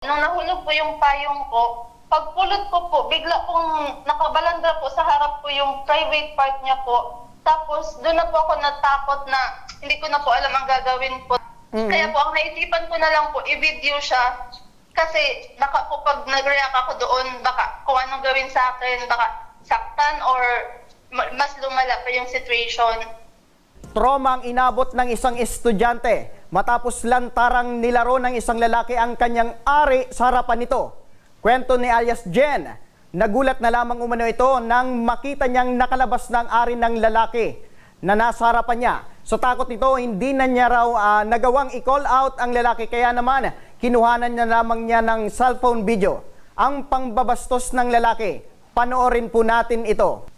Nung nahulog po yung payong ko, pagpulot ko po, bigla pong nakabalanda po sa harap ko yung private part niya po. Tapos doon na po ako natakot na hindi ko na po alam ang gagawin po. Kaya po ang naisipan ko na lang po, i-video siya. Kasi baka po pag nag-react ako doon, baka kung anong gawin sa akin, baka saktan or mas lumala pa yung situation. Trauma ang inabot ng isang estudyante matapos lantarang nilaro ng isang lalaki ang kanyang ari sa harapan nito. Kwento ni alias Jen, nagulat na lamang umano ito nang makita niyang nakalabas ng ari ng lalaki na nasa harapan niya. Sa takot nito, hindi na niya raw nagawang i-call out ang lalaki, kaya naman kinuhanan niya lamang niya ng cellphone video. Ang pangbabastos ng lalaki, panoorin po natin ito.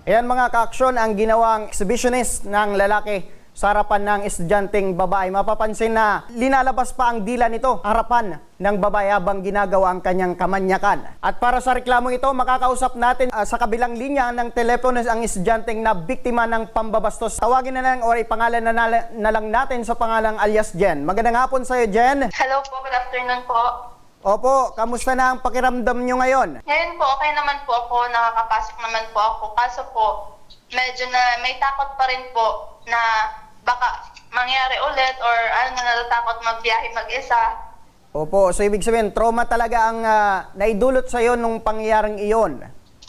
Ayan mga ka-aksyon ang ginawang exhibitionist ng lalaki sa harapan ng estudyanteng babae. Mapapansin na linalabas pa ang dila nito harapan ng babae habang ginagawa ang kanyang kamanyakan. At para sa reklamong ito, makakausap natin sa kabilang linya ng telepono ang estudyanteng na biktima ng pambabastos. Tawagin na lang o ipangalan na lang natin sa pangalang alias Jen. Magandang hapon sa iyo, Jen. Hello po, good afternoon po. Opo, kamusta na ang pakiramdam nyo ngayon? Ngayon po, okay naman po ako, nakakapasok naman po ako. Kaso po, medyo na may takot pa rin po na baka mangyari ulit or natatakot magbiyahe mag-isa. Opo, so ibig sabihin, trauma talaga ang naidulot sa iyo nung pangyayaring iyon.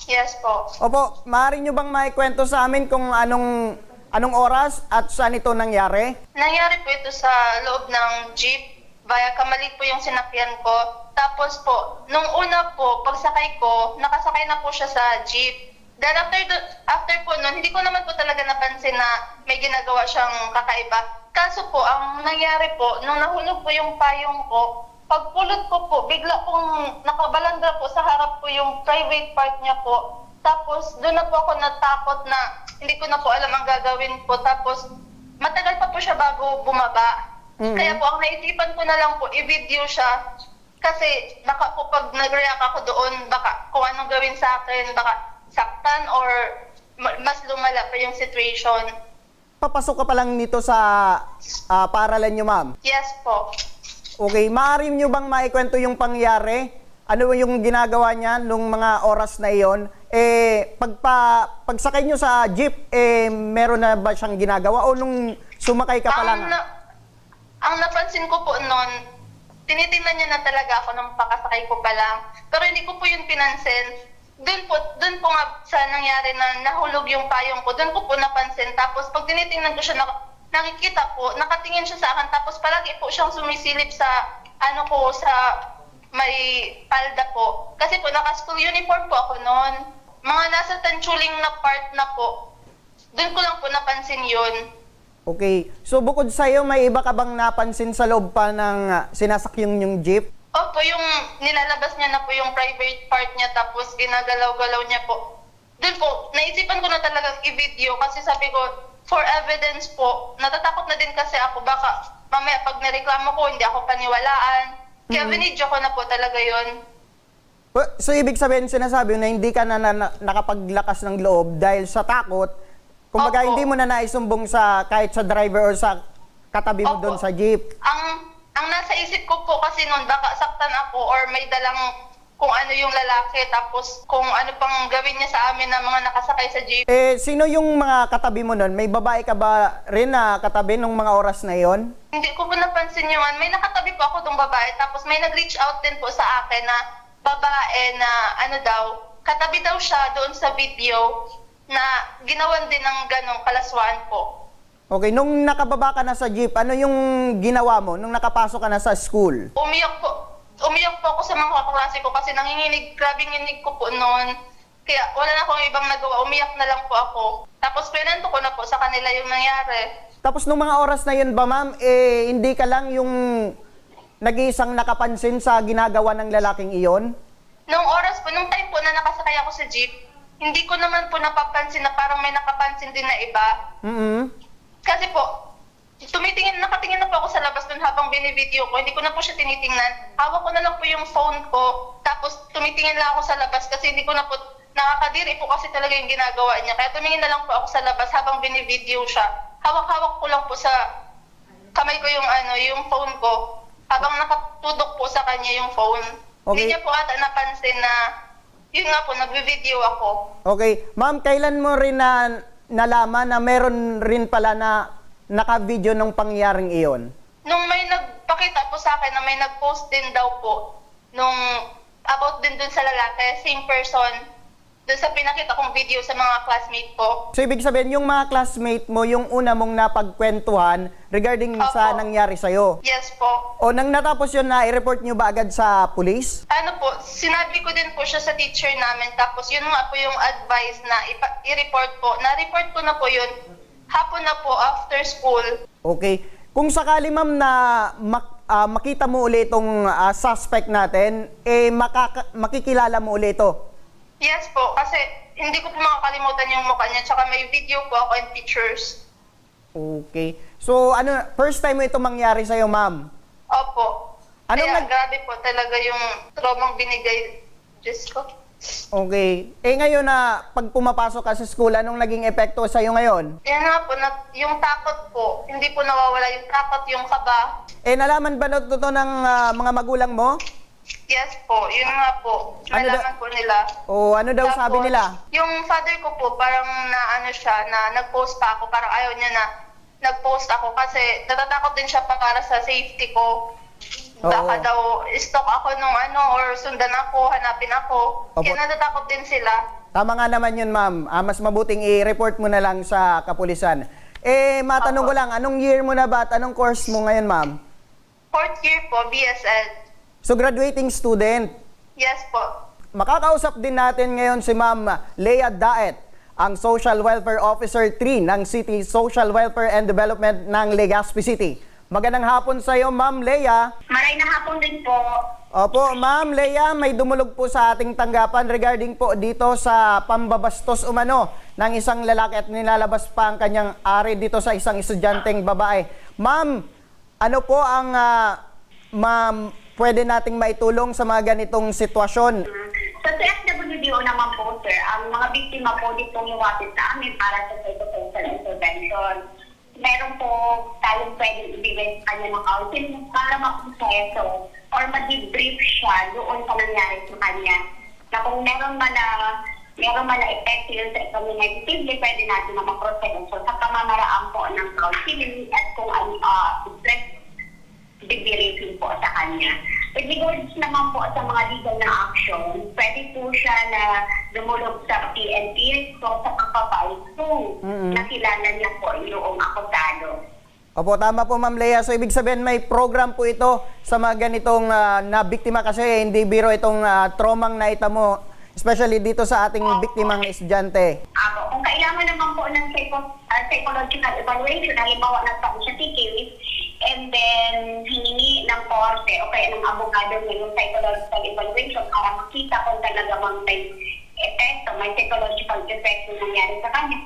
Yes po. Opo, maaari nyo bang maikwento sa amin kung anong oras at saan ito nangyari? Nangyari po ito sa loob ng jeep. Baya kamali po yung sinakyan ko. Tapos po, nung una po, pagsakay ko, nakasakay na po siya sa jeep. Then after po nun, hindi ko naman po talaga napansin na may ginagawa siyang kakaiba. Kaso po, ang nangyari po, nung nahulog po yung payong ko, pagpulot ko po, bigla pong nakabalanda po sa harap ko yung private part niya po. Tapos doon na po ako natakot na hindi ko na po alam ang gagawin po. Tapos matagal pa po siya bago bumaba. Kaya po ang naisipan ko na lang po, i-video siya. Kasi baka po pag nag-react ako doon, baka kung anong gawin sa akin, baka saktan or mas lumala pa yung situation. Papasok ka pa lang nito sa paaralan nyo, ma'am? Yes po. Okay, maaari nyo bang maikwento yung pangyari? Ano yung ginagawa niya nung mga oras na iyon? Pagsakay nyo sa jeep, meron na ba siyang ginagawa? O nung sumakay ka pa lang? Ang napansin ko po noon, tinitingnan niya na talaga ako nung pakasakay ko pa lang. Pero hindi ko po yun pinansin. Doon po nga sa nangyari na nahulog yung payong ko, doon ko po napansin. Tapos pag tinitingnan ko siya, nakikita po, nakatingin siya sa akin. Tapos palagi po siyang sumisilip sa, sa may palda po. Kasi po naka-school uniform po ako noon. Mga nasa tanchuling na part na po. Doon ko lang po napansin yun. Okay. So bukod sa iyo, may iba ka bang napansin sa loob pa ng sinasakyong yung jeep? Opo, yung nilalabas niya na po yung private part niya tapos ginagalaw-galaw niya po. Doon po, naisipan ko na talagang i-video kasi sabi ko, for evidence po, natatakot na din kasi ako baka mamaya pag nireklamo ko, hindi ako paniwalaan. Kaya binidyo ko na po talaga yun. So ibig sabihin, sinasabi na hindi ka na nakapaglakas ng loob dahil sa takot. Kumbaga, Opo. hindi mo na naisumbong sa kahit sa driver or sa katabi mo Opo. doon sa jeep. Ang nasa isip ko po kasi noon, baka saktan ako or may dalang kung ano yung lalaki tapos kung ano pang gawin niya sa amin na mga nakasakay sa jeep. Sino yung mga katabi mo noon? May babae ka ba rin na katabi nung mga oras na yon? Hindi ko po napansin yung may nakatabi po ako ng babae tapos may nag-reach out din po sa akin na babae na katabi daw siya doon sa video na ginawan din ng ganong kalaswaan po. Okay, nung nakababa ka na sa jeep, ano yung ginawa mo nung nakapasok ka na sa school? Umiyak po ako sa mga kaklase ko kasi grabing nginig ko po noon. Kaya wala na akong ibang nagawa, umiyak na lang po ako. Tapos pinento ko na po sa kanila yung nangyari. Tapos nung mga oras na yun ba, ma'am, hindi ka lang yung nag-iisang nakapansin sa ginagawa ng lalaking iyon? Nung time po na nakasakay ako sa jeep, hindi ko naman po napapansin na parang may nakapansin din na iba. Kasi po, Nakatingin na po ako sa labas doon habang binivideo ko. Hindi ko na po siya tinitingnan. Hawak ko na lang po yung phone ko. Tapos tumitingin lang ako sa labas kasi hindi ko na po, nakakadiri po kasi talaga yung ginagawa niya. Kaya tumingin na lang po ako sa labas habang binivideo siya. Hawak-hawak ko lang po sa kamay ko yung phone ko. Habang nakatudok po sa kanya yung phone. Okay. Hindi niya po ata napansin na, yun nga po, nagbe-video ako. Okay. Ma'am, kailan mo rin nalaman na meron rin pala na naka-video ng pangyaring iyon? Nung may nagpakita po sa akin na may nag-post din daw po, nung about din dun sa lalaki, same person, dun sa pinakita kong video sa mga classmate ko. So, ibig sabihin, yung mga classmate mo, yung una mong napagkwentuhan regarding sa Opo. nangyari sa'yo. Yes po. O nang natapos yun, na i-report nyo ba agad sa police? Ano po, sinabi ko din po siya sa teacher namin, tapos yun nga po yung advice na i-report po. Na-report ko na po yun, hapon na po after school. Okay. Kung sakali ma'am na makita mo ulit itong suspect natin, makikilala mo ulit ito. Yes po, kasi hindi ko po makakalimutan yung mukha niya, tsaka may video po ako and pictures. Okay. So, first time mo ito mangyari sa'yo, ma'am? Opo. Anong Kaya grabe po talaga yung traumang binigay. Diyos ko. Okay. Ngayon na pag pumapasok ka sa school, anong naging epekto sa'yo ngayon? Yan nga po, yung takot po, hindi po nawawala yung takot, yung kaba. Nalaman ba na ito ng mga magulang mo? Yes po, yun nga po. Nalaman po nila. O ano daw sabi Tapos, nila? Yung father ko po, parang nag-post pa ako, parang ayaw niya na nag-post ako kasi natatakot din siya para sa safety ko. Baka Oo. daw stalk ako or sundan ako, hanapin ako. Opo. Kaya natatakot din sila. Tama nga naman yun, ma'am. Mas mabuting i-report mo na lang sa kapulisan. Matanong ko lang, anong year mo na ba at anong course mo ngayon, ma'am? 4th year po, BSL. So, graduating student. Yes po. Makakausap din natin ngayon si Ma'am Lea Daet, ang Social Welfare Officer 3 ng City Social Welfare and Development ng Legazpi City. Magandang hapon sa iyo, Ma'am Lea. Maray na hapon din po. Opo, Ma'am Lea, may dumulog po sa ating tanggapan regarding po dito sa pambabastos umano ng isang lalaki at nilalabas pa ang kanyang ari dito sa isang estudyanteng babae. Ma'am, ano po ang pwede nating maitulong sa mga ganitong sitwasyon? Sa CSWDO naman po, sir, ang mga biktima po dito lumapit sa amin para sa psychosocial intervention. Meron po tayong pwede ibigay sa kanya ng counseling para maproseso or ma-debrief siya doon sa nangyari sa kanya. Na kung meron man na epekto yun sa economy negatively, pwede natin na maproseso sa pamamaraan po ng counseling at kung stress debriefing po sa kanya. With regards naman po sa mga legal na action, pwede po siya na dumulog sa PNP so sa pagpapayag kung nakilala niya po yung akusado. Opo, tama po, Ma'am Lea. So, ibig sabihin may program po ito sa mga ganitong na biktima kasi hindi biro itong traumang naita mo, especially dito sa ating biktimang estudyante. Kung kailangan naman po ng psychological evaluation, halimbawa nagpa-siya case, and then hiningi ng korte o kaya ng abogado niya yung psychological evaluation para makita kung talaga may epekto, may psychological effect na nangyari sa kanya.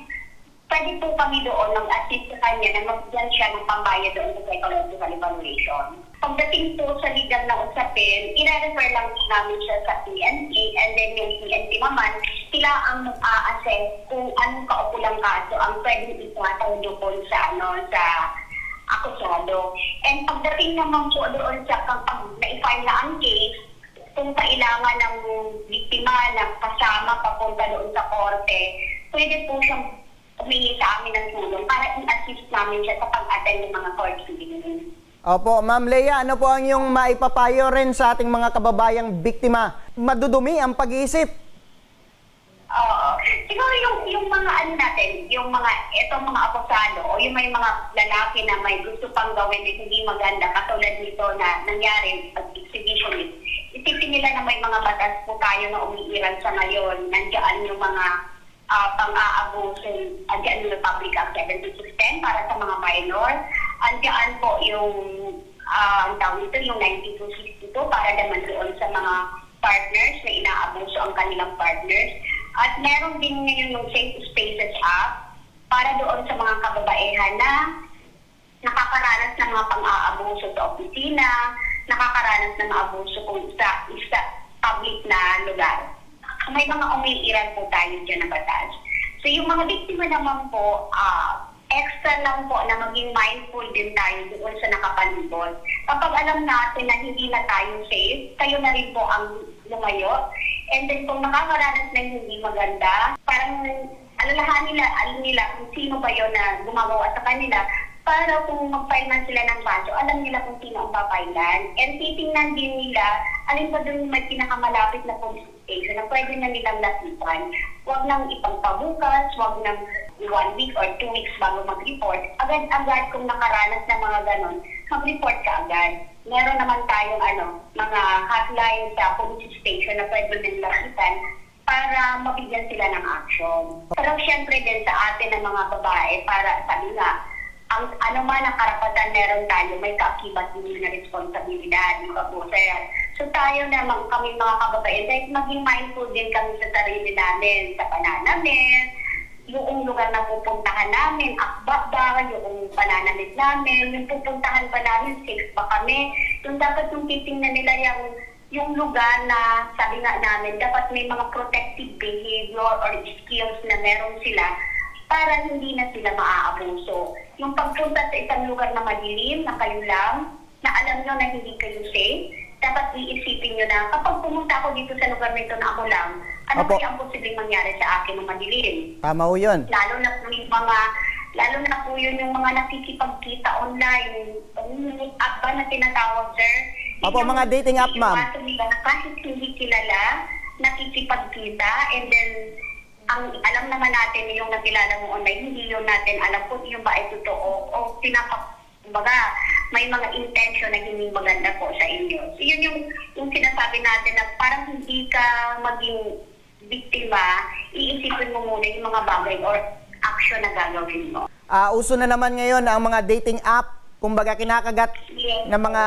Pwede po kami doon mag-assist sa kanya na magbiyan siya ng pambayad doon sa psychological evaluation. Pagdating po sa legal na usapin, i-refer lang po namin siya sa PNP and then yung PNP naman, sila ang mag-a-assess kung anong kaukulang kaso ang pwedeng ipatang doon sa akusado. And pagdating naman po doon sa kapag na-file na ang case, kung kailangan ng biktima na kasama papunta doon sa korte, pwede po siyang humingi sa amin ng tulong para i-assist namin siya sa pag-attend ng mga court hearings. Opo, Ma'am Lea, ano po ang yung maipapayo rin sa ating mga kababayang biktima? Madudumi ang pag-iisip. Siguro yung mga natin, yung itong mga akusado o yung may mga lalaki na may gusto pang gawin na hindi maganda katulad nito na nangyari pag-exhibitionist, isipin nila na may mga batas po tayo na umiiral sa ngayon. Nandiyan yung mga pang-aabuso, andiyan yung Public Act 7610 para sa mga minor, andiyan po yung yung 9262 para naman doon sa mga partners na inaabuso ang kanilang partners. At meron din ngayon yung Safe Spaces Act para doon sa mga kababaihan na nakakaranas ng mga pang-aabuso sa opisina, nakakaranas ng mga abuso kung sa public na lugar. May mga umiiral po tayo dyan na batas. So yung mga biktima naman po, extra lang po na maging mindful din tayo doon sa nakapalibot. Kapag alam natin na hindi na tayo safe, kayo na rin po ang lumayo. And then kung nakakaranas na hindi maganda, parang alalahanin nila kung sino ba yun na gumagawa sa kanila, para kung mag-file man sila ng kaso, alam nila kung sino ang papailan. And titingnan din nila, alin pa doon may pinakamalapit na police station na pwede na nilang lapitan. Huwag nang ipagpabukas, huwag nang 1 week or 2 weeks bago mag-report. Agad-agad kung nakaranas ng mga ganon, mag-report ka agad. Meron naman tayong mga hotline sa police station na pwede nilang lapitan para mabigyan sila ng action. Pero syempre din sa atin ng mga babae, para sabi nga, ang man ang karapatan meron tayo, may kaakibat din na responsibilidad, yung abuser. So tayo naman, kami mga kababayan, dahil maging mindful din kami sa sarili namin, sa pananamit, yung lugar na pupuntahan namin, akbak ba, yung pananamit namin, yung pupuntahan ba namin, safe ba kami. Yung dapat yung titingnan nila yung lugar na, sabi nga namin, dapat may mga protective behavior or skills na meron sila para hindi na sila maaabuso. Yung pagpunta sa isang lugar na madilim, na kayo lang, na alam nyo na hindi kayo safe, dapat iisipin nyo na kapag pumunta ako dito sa lugar nito na ako lang, ano Opo. kaya ang posibleng mangyari sa akin na madilim? Tama ho yun. Lalo na po yun yung mga nakikipagkita online. Yung app ba na tinatawag, sir? Opo, Yung mga dating app, ma'am. nila na kahit hindi kilala, nakikipagkita, and then ang alam naman natin yung nakilala mo online, hindi yun natin alam kung yung ba ay totoo o kumbaga, may mga intention na hindi maganda po sa inyo. So yun yung sinasabi natin na parang hindi ka maging biktima, iisipin mo muna yung mga bagay or action na gagawin mo. Uso na naman ngayon ang mga dating app, kumbaga kinakagat Yes. ng mga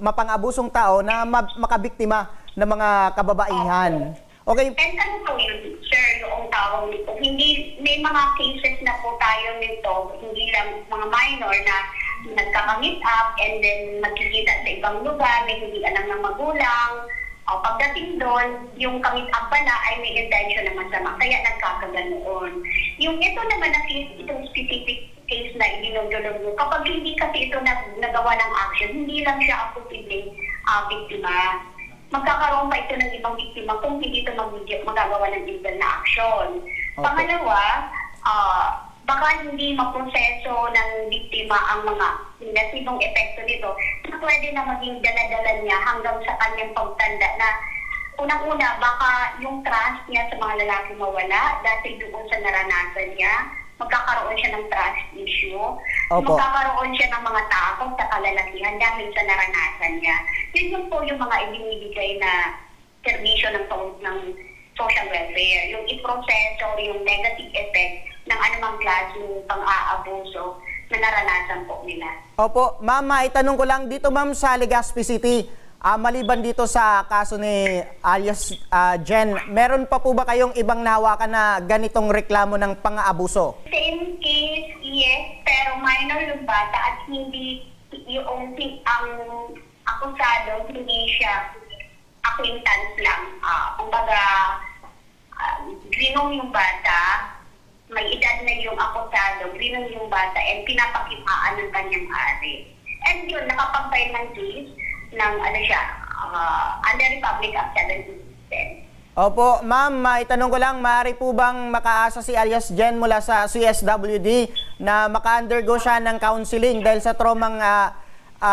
mapang-abusong tao na makabiktima ng mga kababaihan. Okay, And ano po yun, sir, yung tawag nito, hindi, may mga cases na po tayo nito, hindi lang mga minor na nagka-meet up and then magkikita sa ibang lugar, may hindi alam ng magulang. O pagdating doon, yung kamit up pala ay may intention na masama, kaya nagkakaganoon. Yung ito naman na case, itong specific case na idinudulog mo, kapag hindi kasi ito nagawa ng action, hindi lang siya ang posibleng biktima. Magkakaroon pa ito ng ibang biktima kung hindi ito magagawa ng legal na action. Okay. Pangalawa, baka hindi maproseso ng biktima ang mga negatibong epekto nito na pwede na maging dala-dala niya hanggang sa kanyang pagtanda na unang-una, baka yung trust niya sa mga lalaki mawala dahil doon sa naranasan niya, magkakaroon siya ng trust issue, Opo. magkakaroon siya ng mga takot sa kalalakihan dahil sa naranasan niya. Yun po yung mga ibinibigay na servisyo ng social welfare, yung iproseso, yung negative effect ng anumang klaseng pang-aabuso na naranasan po nila. Opo, ma'am, maitanong ko lang dito, ma'am, sa Legazpi City, maliban dito sa kaso ni alias Jen, meron pa po ba kayong ibang nahawakan na ganitong reklamo ng pang-aabuso? Same case, yes, pero minor yung bata at hindi yung ang akusado, hindi siya acquaintance lang. Kumbaga, grinong yung bata, may edad na yung akusado, grinong yung bata, and pinapakitaan ng kanyang ari. And yun, nakapag-file ng case ng under Republic Act 710. Opo, ma'am, maitanong ko lang, maaari po bang makaasa si alias Jen mula sa CSWD na maka-undergo siya ng counseling dahil sa traumang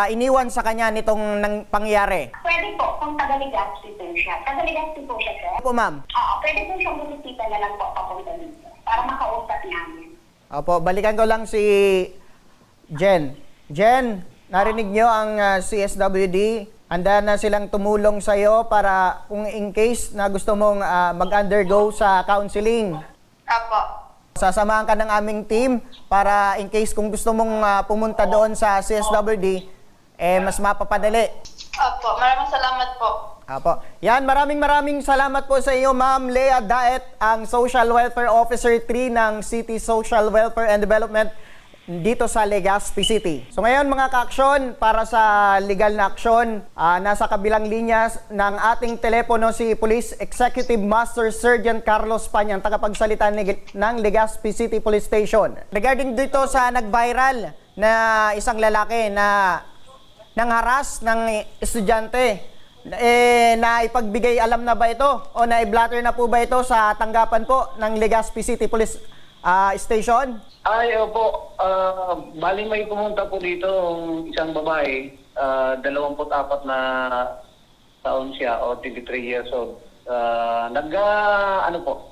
iniwan sa kanya nitong pangyayari? Pwede po, kung taga-Legazpi po siya. Taga-Legazpi po siya, sir. Opo, ma'am. Pwede po siyang bumisita na lang po papunta dito para makausap namin. Opo, balikan ko lang si Jen. Jen, narinig nyo ang CSWD. Handa na silang tumulong sa iyo para kung in case na gusto mong mag-undergo sa counseling. Apo. Sasamahan ka ng aming team para in case kung gusto mong pumunta doon sa CSWD, mas mapapadali. Apo. Maraming salamat po. Apo. Yan, maraming salamat po sa iyo, Ma'am Lea Daet, ang Social Welfare Officer 3 ng City Social Welfare and Development dito sa Legazpi City. So ngayon mga ka-aksyon, para sa legal na aksyon, nasa kabilang linya ng ating telepono si Police Executive Master Sergeant Carlos Panyang, tagapagsalita ng Legazpi City Police Station. Regarding dito sa nag-viral na isang lalaki na nangharas ng estudyante, na ipagbigay alam na ba ito o na i-blatter na po ba ito sa tanggapan po ng Legazpi City Police Station? Ay, opo. Bali may pumunta po dito isang babae, 24 na taon siya o 23 years old. Nagpaabot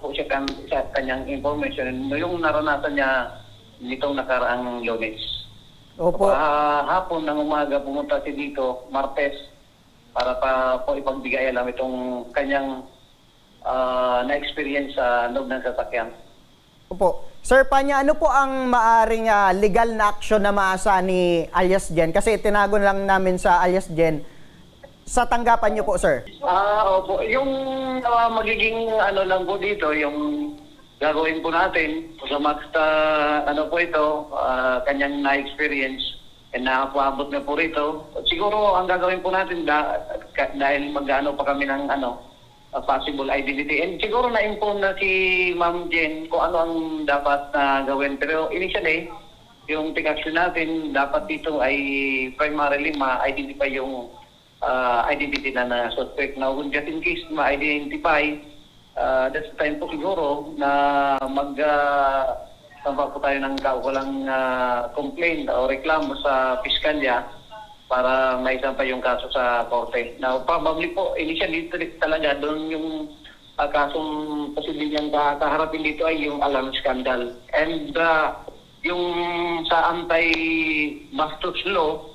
po siya sa kanyang information yung naranasan niya nitong nakaraang Lunes. Opo. Hapon ng umaga pumunta siya dito, Martes, para pa po ipagbigay alam itong kanyang na-experience sa loob ng sasakyan. Opo. Sir Panya, ano po ang maaring legal na action na maasa ni alias Jen? Kasi tinago lang namin sa alias Jen. Sa tanggapan niyo po, sir. Opo. Yung magiging lang po dito, yung gagawin po natin, sa po ito, kanyang na-experience, and nakapaabot na po rito. Siguro ang gagawin po natin dahil mag-ano pa kami ng possible identity. And siguro na-inform na si Ma'am Jen kung ano ang dapat na gawin. Pero initially, yung take-action natin, dapat dito ay primarily ma-identify yung identity na suspect. Now, just in case ma-identify, that's the time po siguro na sampa po tayo ng kaukulang complaint o reklamo sa piskalya para maisampa yung kaso sa korte. Now, probably po, initially talaga doon yung kasong posibleng niyang kaharapin dito ay yung alarm scandal. And yung sa anti-bastos law,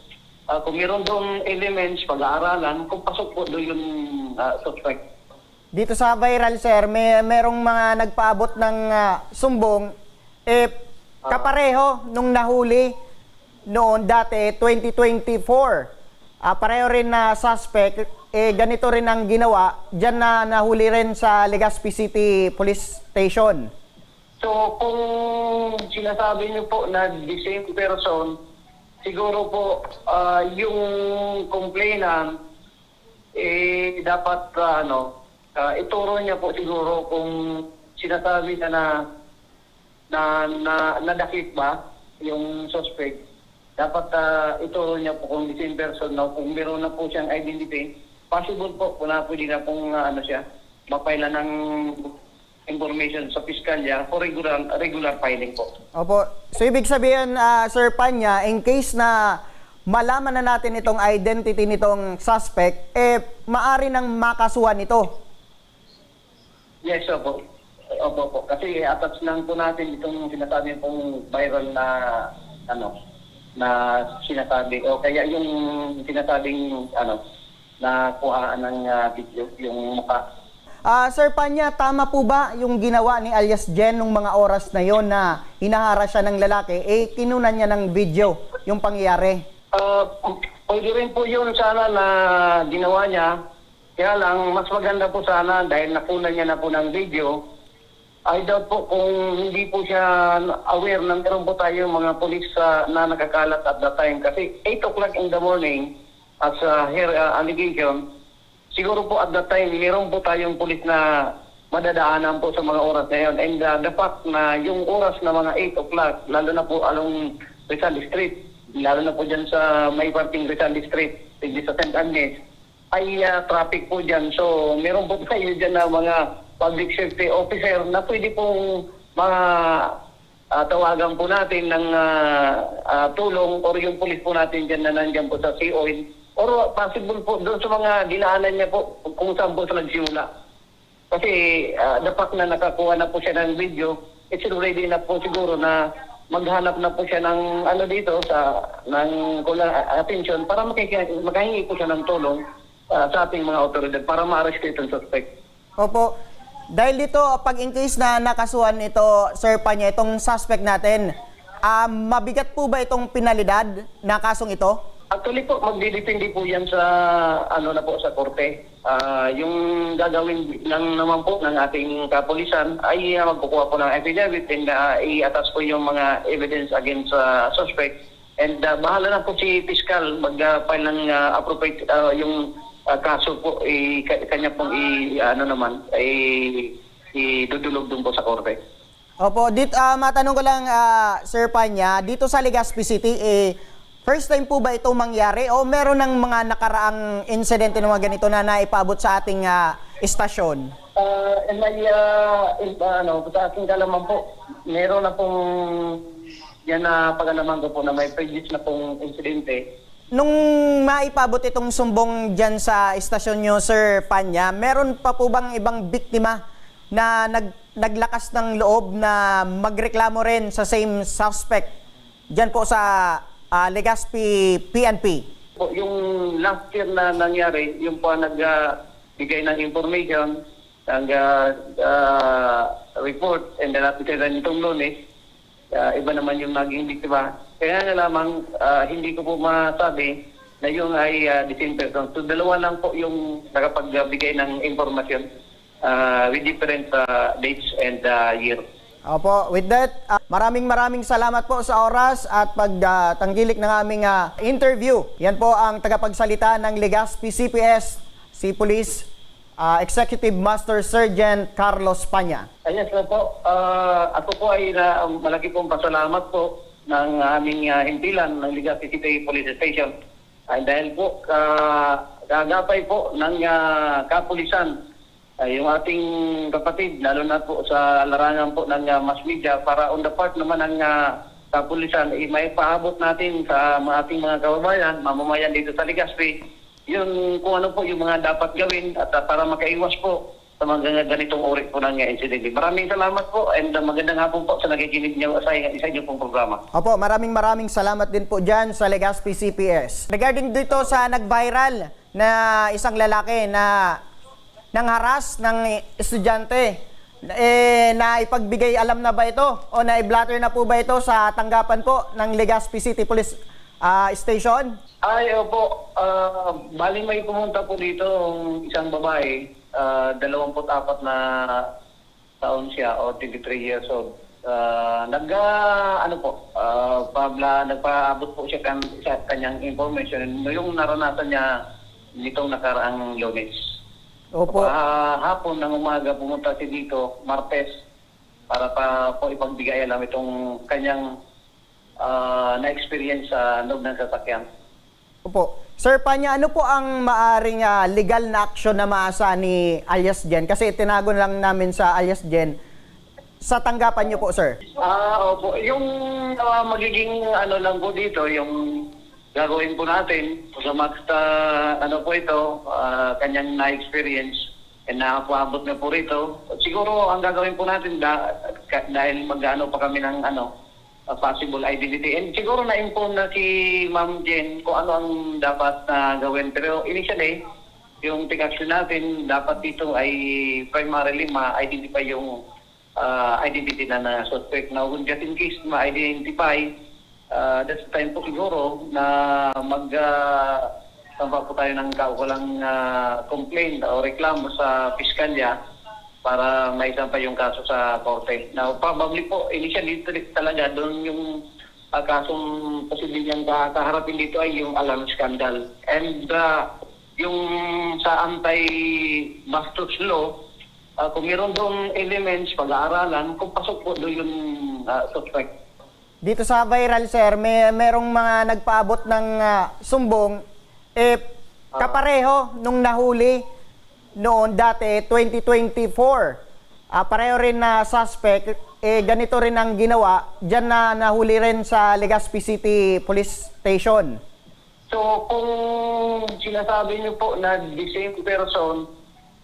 kung meron doon elements, pag-aaralan, kung pasok po doon yung suspect. Dito sa viral, sir, merong mga nagpaabot ng sumbong, kapareho nung nahuli noon dati, 2024. Pareho rin na suspect, ganito rin ang ginawa, dyan na nahuli rin sa Legazpi City Police Station. So, kung sinasabi niyo po na the same person, siguro po yung complainant, dapat ituro niya po siguro kung sinasabi na nadakip ba yung suspect. Dapat ituro niya po kung the same person na kung meron na po siyang identity, possible po kung pwede na pong mapailan ng information sa piskalya for regular filing po. Opo. So, ibig sabihin, Sir Panya, in case na malaman na natin itong identity nitong suspect, maari nang makasuhan ito. Yes, opo. Opo po. Kasi attach lang po natin itong sinasabi pong viral na na sinasabi. O kaya yung sinasabing na kuhaan ng video, yung mukha. Sir Panya, tama po ba yung ginawa ni alias Jen nung mga oras na yon na hinahara siya ng lalaki, kinunan niya ng video yung pangyayari? Pwede rin po yun sana na ginawa niya. Kaya lang, mas maganda po sana dahil nakunan niya na po ng video. I doubt po kung hindi po siya aware na meron po tayo mga polis na nakakalat at that time. Kasi 8 o'clock in the morning, as her allegation, siguro po at that time, meron po tayong polis na madadaanan po sa mga oras na yun. And the fact na yung oras na mga 8 o'clock, lalo na po along Rizal Street, lalo na po dyan sa may parting Rizal Street, sa St. Agnes, ay traffic po dyan. So, meron po tayo dyan na mga public safety officer na pwede pong tawagan po natin ng tulong or yung police po natin dyan na nandyan po sa COIN or possible po doon sa mga dinaanan niya po kung saan po sa nagsimula. Kasi the fact na nakakuha na po siya ng video, it's already na po siguro na maghanap na po siya ng dito ng kulang attention para makahingi po siya ng tulong sa ating mga otoridad para ma-arrest itong suspect. Opo. Dahil dito, pag in case na nakasuhan ito, Sir Panya, itong suspect natin, mabigat po ba itong penalidad na kasong ito? Actually po, magdidepende po yan sa ano na po sa korte. Yung gagawin lang naman po ng ating kapulisan ay magkukuha po ng affidavit and i-attach po yung mga evidence against sa suspect. And bahala na po si Fiscal mag-file ng appropriate yung kaso po kanya pong idudulog dun po sa korte. Opo, matanong ko lang, Sir Panya, dito sa Legazpi City, first time po ba ito mangyari o meron ng mga nakaraang insidente ng mga ganito na naipaabot sa ating istasyon? Sa aking kalaman po, meron na pong yan na pag-alaman ko po na may previous na pong insidente. Nung maipabot itong sumbong dyan sa istasyon nyo, Sir Panya, meron pa po bang ibang biktima na naglakas ng loob na magreklamo rin sa same suspect dyan po sa Legazpi PNP? Yung last year na nangyari, yung po nagbigay ng information, report, and then after nitong Lunes, iba naman yung naging biktima. Kaya nga lamang, hindi ko po masabi na yung ay the same person. So dalawa lang po yung nakapagbigay ng information with different dates and year. Opo, with that, maraming salamat po sa oras at pagtanggilik ng aming interview. Yan po ang tagapagsalita ng Legazpi CPS, si Police Executive Master Sergeant Carlos Panya. Yes po, ako po ay malaki pong pasalamat po ng aming himpilan ng Legazpi City Police Station. Dahil po, kagapay po ng kapulisan yung ating kapatid, lalo na po sa larangan po ng mass media para on the part naman ng kapulisan, may paabot natin sa ating mga kababayan, mamamayan dito sa Legazpi, yung kung ano po yung mga dapat gawin at para makaiwas po sa mga ganitong uri po ng insidente. Maraming salamat po and magandang hapon po sa nakikinig niyo sa inyo pong programa. Opo, maraming salamat din po dyan sa Legazpi CPS. Regarding dito sa nag-viral na isang lalaki na nangharas ng estudyante, na ipagbigay alam na ba ito o na i-blatter na po ba ito sa tanggapan po ng Legazpi City Police Station? Ay, opo. Bali may pumunta po dito isang babae, 24 na taon siya o 23 years old. Nagpaabot po siya sa kanyang information yung naranasan niya nitong nakaraang Lunes. Opo. Hapon ng umaga pumunta si dito, Martes, para pa po ipagbigay alam itong kanyang na-experience sa loob ng sasakyan. Opo. Sir Panya, ano po ang maaring legal na action na maasa ni alias Jen? Kasi tinago lang namin sa alias Jen. Sa tanggapan niyo po, sir? Opo. Yung magiging lang po dito, yung gagawin po natin, sa po ito, kanyang na-experience and nakapaabot na po rito. Siguro ang gagawin po natin dahil mag-ano pa kami ng possible identity. And siguro na-inform na si Ma'am Jen kung ano ang dapat na gawin. Pero initially, yung take action natin, dapat dito ay primarily ma-identify yung identity na suspect. Now, just in case ma-identify, that's the time po siguro na sampa po tayo ng kaukulang complaint o reklamo sa piskalya para maisampa yung kaso sa korte. Now, probably po, initially talaga doon yung kasong posibleng niyang kaharapin dito ay yung alarm scandal. And yung sa anti-bastos law, kung meron doon elements, pag-aaralan, kung pasok po doon yung suspect. Dito sa viral, sir, merong mga nagpaabot ng sumbong, kapareho nung nahuli noon dati, 2024. Pareho rin na suspect, ganito rin ang ginawa, dyan na nahuli rin sa Legazpi City Police Station. So, kung sinasabi niyo po na the same person,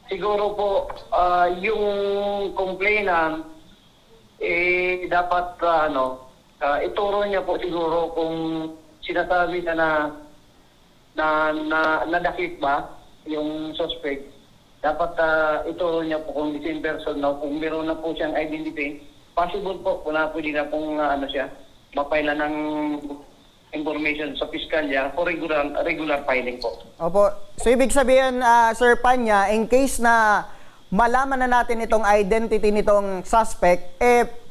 siguro po yung complainant, dapat ituro niya po siguro kung sinasabi na nadakip ba yung suspect. Dapat ituro niya po kung the same person na kung meron na po siyang identity, possible po kung pwede na pong siya, mapailan ng information sa piskalya for regular filing po. Opo. So ibig sabihin, Sir Panya, in case na malaman na natin itong identity nitong suspect,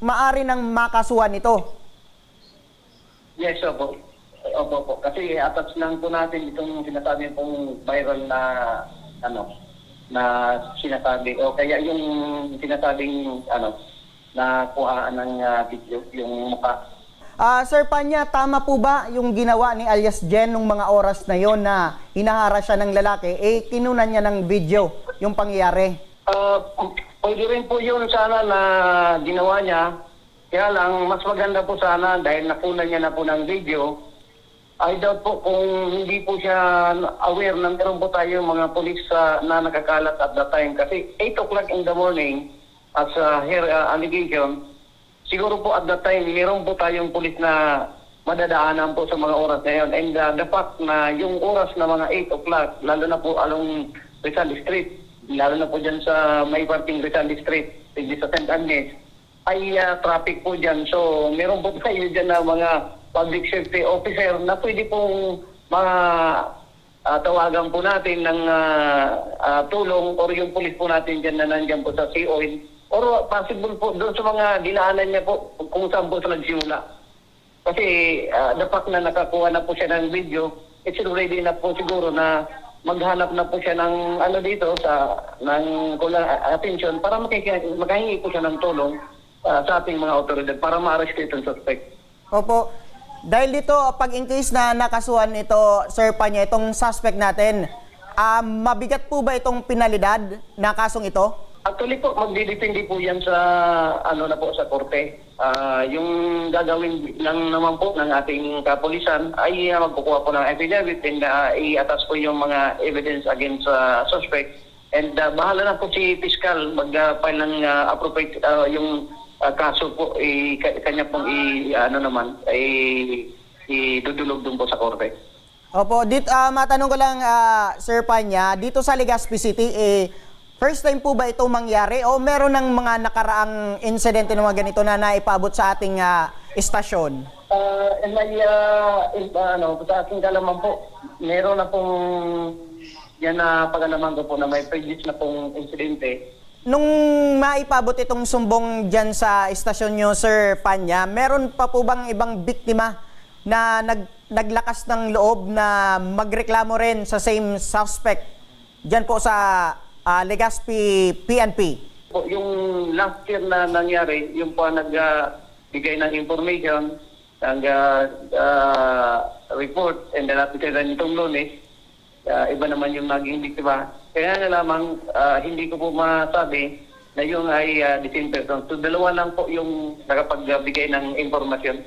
maari nang makasuhan ito. Yes, opo. Opo po. Kasi attach lang po natin itong sinasabi pong viral na na sinasabi o kaya yung sinasabing na kuhaan ng video, yung mukha. Sir Panya, tama po ba yung ginawa ni alias Jen nung mga oras na yon na hinahara siya ng lalaki, kinunan niya ng video yung pangyayari? Pwede rin po yun sana na ginawa niya. Kaya lang, mas maganda po sana dahil nakunan niya na po ng video. I doubt po kung hindi po siya aware na meron po tayo mga polis na nakakalat at that time. Kasi 8 o'clock in the morning, as her allegation, siguro po at that time, meron po tayong pulis na madadaanan po sa mga oras na yun. And the fact na yung oras na mga 8 o'clock, lalo na po along Rizal Street, lalo na po dyan sa may parting Rizal Street, sa St. Agnes, ay traffic po dyan. So, meron po tayo dyan na mga public safety officer na pwede pong tawagan po natin ng tulong or yung pulis po natin dyan na nandyan po sa COIL. Or possible po doon sa mga dinaanan niya po kung saan po sa nagsimula. Kasi the fact na nakakuha na po siya ng video, it's already na po siguro na maghanap na po siya ng dito ng kulang attention para makahingi po siya ng tulong sa ating mga otoridad para ma-arrest itong suspect. Opo. Dahil dito, pag in case na nakasuhan ito, Sir Panya, itong suspect natin, mabigat po ba itong penalidad na kasong ito? Actually po, magdidepende po yan sa sa korte. Yung gagawin lang naman po ng ating kapulisan ay magkukuha po ng affidavit and i-attach po yung mga evidence against suspect. And bahala na po si Fiscal mag-file ng appropriate yung kaso po, kanya pong idudulog dun po sa korte. Opo, matanong ko lang, Sir Panya, dito sa Legazpi City, first time po ba ito mangyari o meron ng mga nakaraang insidente ng mga ganito na naipabot sa ating istasyon? Sa ating kalaman po, meron na pong yan na pag-alaman ko po na may previous na pong insidente. Nung maipabot itong sumbong dyan sa istasyon nyo, Sir Panya, meron pa po bang ibang biktima na naglakas ng loob na magreklamo rin sa same suspect dyan po sa Legazpi PNP? Yung last year na nangyari, yung po nagbigay ng information, report, and then after nitong Lunes, iba naman yung naging biktima. Kaya nga lamang, hindi ko po masabi na yung ay the same person. So, dalawa lang po yung nakapagbigay ng informasyon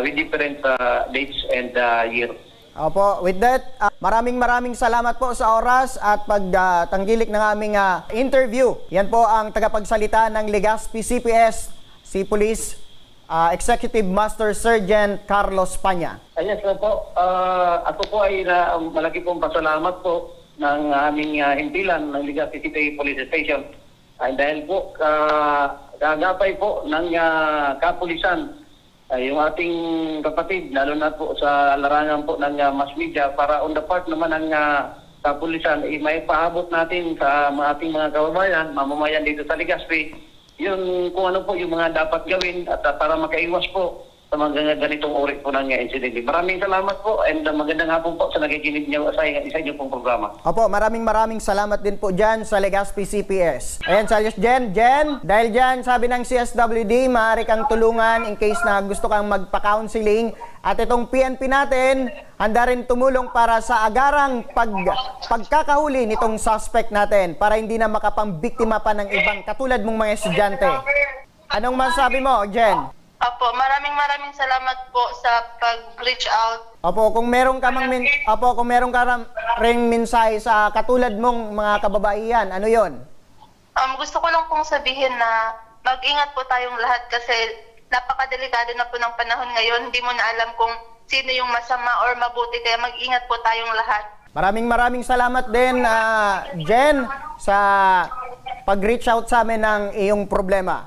with different dates and year. Opo, with that, maraming salamat po sa oras at pagtanggilik ng aming interview. Yan po ang tagapagsalita ng Legazpi CPS, si Police Executive Master Sergeant Carlos Panya. Yes po, ako po ay malaki pong pasalamat po ng aming himpilan ng Legazpi City Police Station. Dahil po, kagapay po ng kapulisan yung ating kapatid, lalo na po sa larangan po ng mass media para on the part naman ng kapulisan, may paabot natin sa ating mga kababayan, mamamayan dito sa Legazpi, yung kung ano po yung mga dapat gawin at para makaiwas po sa mga ganitong uri po ng incident. Maraming salamat po and magandang hapon po sa nakikinig niyo sa inyo pong programa. Opo, maraming salamat din po dyan sa Legazpi CPS. Ayan, Alias Jen, dahil dyan, sabi ng CSWD, maaari kang tulungan in case na gusto kang magpa-counseling. At itong PNP natin, handa rin tumulong para sa agarang pagkakahuli nitong suspect natin para hindi na makapambiktima pa ng ibang katulad mong mga estudyante. Anong masasabi mo, Jen? Opo, maraming salamat po sa pag-reach out. Opo, kung meron ka ring mensahe sa katulad mong mga kababaihan, ano 'yon? Gusto ko lang pong sabihin na mag-ingat po tayong lahat kasi napakadelikado na po ng panahon ngayon. Hindi mo na alam kung sino yung masama or mabuti, kaya mag-ingat po tayong lahat. Maraming salamat din, Jen, sa pag-reach out sa amin ng iyong problema.